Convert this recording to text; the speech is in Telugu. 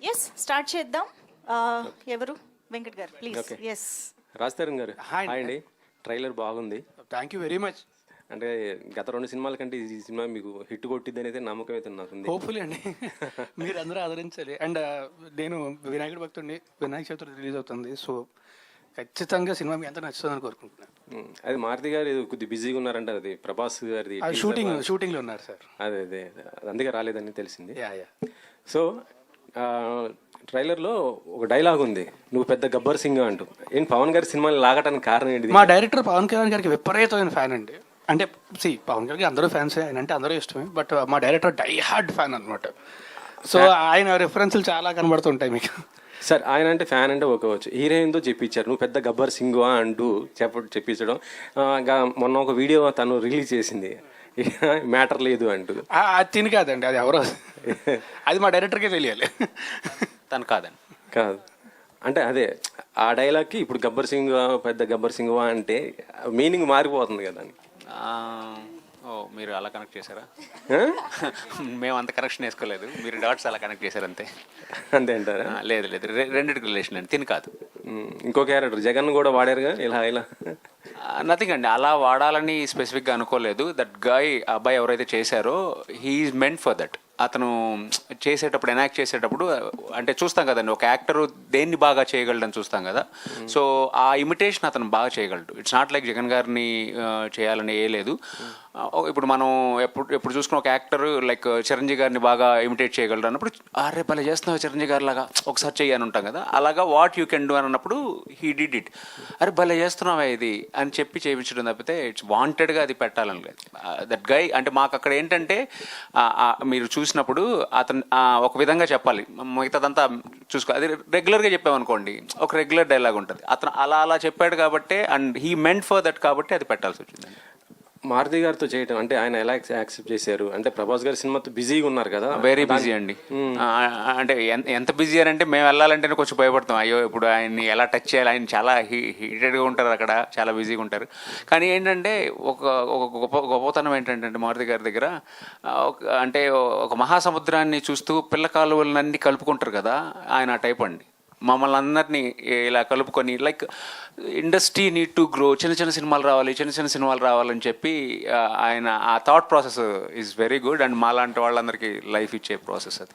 ఎస్ స్టార్ట్ చేద్దాం. ఎవరు? వెంకట్ గారు ప్లీజ్. ఎస్ రాజతరుణ్ గారు హాయ్ అండి. ట్రైలర్ బాగుంది. Thank you very much. అంటే గత 2 సినిమాల కంటే ఈ సినిమా మీకు హిట్ కొట్టిద్ది అనేది నమ్మకం అయితే నాకుంది. హోప్ఫుల్లీ అండి. మీరు అందరూ ఆదరించాలి. అండ్ నేను వినాయకుడి భక్తుడిని. వినాయక చవితి రిలీజ్ అవుతుంది. సో ఖచ్చితంగా సినిమా మీ అంతా నచ్చుతుందని కోరుకుంటున్నాను. అది మారుతి గారు కొద్దిగా బిజీగా ఉన్నారంట. అది ప్రభాస్ గారిది షూటింగ్లో ఉన్నారు సార్. అదే అందుకే రాలేదని తెలిసింది. యా సో ట్రైలర్లో ఒక డైలాగ్ ఉంది, నువ్వు పెద్ద గబ్బర్ సింగ్ అంటూ. ఏంటి పవన్ గారి సినిమాని లాగటానికి కారణం ఏంటి? మా డైరెక్టర్ పవన్ కళ్యాణ్ గారికి విపరీతమైన ఫ్యాన్ అండి. అంటే పవన్ గారికి అందరూ ఫ్యాన్సే, ఆయన అంటే అందరూ ఇష్టమే. బట్ మా డైరెక్టర్ డై హార్డ్ ఫ్యాన్ అనమాట. సో ఆయన రెఫరెన్స్లు చాలా కనబడుతుంటాయి మీకు. సార్ ఆయన అంటే ఫ్యాన్ అంటే ఒక్కవచ్చు, హీరోయిన్తో చెప్పించారు నువ్వు పెద్ద గబ్బర్ సింగ్ అంటూ చెప్పించడం. మొన్న ఒక వీడియో తను రిలీజ్ చేసింది, మ్యాటర్ లేదు అంటూ. అది తిని కాదండి, అది ఎవరో అది మా డైరెక్టర్కే తెలియాలి. తను కాదు అంటే అదే ఆ డైలాగ్కి ఇప్పుడు గబ్బర్ సింగ్ పెద్ద గబ్బర్ సింగ్ అంటే మీనింగ్ మారిపోతుంది కదా అని. ఓ మీరు అలా కనెక్ట్ చేశారా? మేము అంత కనెక్షన్ వేసుకోలేదు, మీరు డాట్స్ అలా కనెక్ట్ చేశారు అంతే. అంతే అంటారా? లేదు రెండింటికి రిలేషన్ అండి, తిని కాదు. ఇంకో క్యారెక్టర్ జగన్ కూడా వాడారుగా ఇలా నథింగ్ అండి, అలా వాడాలని స్పెసిఫిక్గా అనుకోలేదు. దట్ గాయ్ అబ్బాయి ఎవరైతే చేశారో he is meant for that. అతను చేసేటప్పుడు ఎనాక్ట్ చేసేటప్పుడు అంటే చూస్తాం కదండి, ఒక యాక్టర్ దేన్ని బాగా చేయగలడని చూస్తాం కదా. సో ఆ ఇమిటేషన్ అతను బాగా చేయగలడు. ఇట్స్ నాట్ లైక్ జగన్ గారిని చేయాలని ఏ లేదు. ఇప్పుడు మనం ఎప్పుడు చూసుకున్న ఒక యాక్టర్ లైక్ చిరంజీవి గారిని బాగా ఇమిటేట్ చేయగలరు అన్నప్పుడు అరే భలే చేస్తున్నావు చిరంజీవి గారి లాగా ఒకసారి చెయ్యి అని ఉంటాం కదా. అలాగా వాట్ యూ కెన్ డూ అని అన్నప్పుడు హీ డిడ్ ఇట్. అరే భలే చేస్తున్నావా ఇది అని చెప్పి చేయించడం తప్పితే ఇట్స్ వాంటెడ్గా అది పెట్టాలని లేదు. దట్ గై అంటే మాకు అక్కడ ఏంటంటే మీరు చూసినప్పుడు అతను ఒక విధంగా చెప్పాలి, మిగతాదంతా చూసుకో. అది రెగ్యులర్గా చెప్పామనుకోండి ఒక రెగ్యులర్ డైలాగ్ ఉంటుంది. అతను అలా చెప్పాడు కాబట్టి and he meant for that కాబట్టి అది పెట్టాల్సి వచ్చిందండి. మారుతి గారితో చేయటం అంటే ఆయన ఎలా యాక్సెప్ట్ చేశారు? అంటే ప్రభాస్ గారి సినిమాతో బిజీగా ఉన్నారు కదా. వెరీ బిజీ అండి. అంటే ఎంత బిజీ అని అంటే మేము వెళ్ళాలంటేనే కొంచెం భయపడతాం, అయ్యో ఇప్పుడు ఆయన్ని ఎలా టచ్ చేయాలి, ఆయన చాలా హీటెడ్గా ఉంటారు అక్కడ, చాలా బిజీగా ఉంటారు. కానీ ఏంటంటే ఒక గొప్పతనం ఏంటంటే మారుతి గారి దగ్గర అంటే ఒక మహాసముద్రాన్ని చూస్తూ పిల్ల కాలువలన్నీ కలుపుకుంటారు కదా, ఆయన ఆ టైప్ అండి. మమ్మల్ని అందరినీ ఇలా కలుపుకొని like industry need to grow, చిన్న సినిమాలు రావాలని చెప్పి ఆయన ఆ thought process is very good. And మాలాంటి వాళ్ళందరికీ లైఫ్ ఇచ్చే ప్రాసెస్ అది.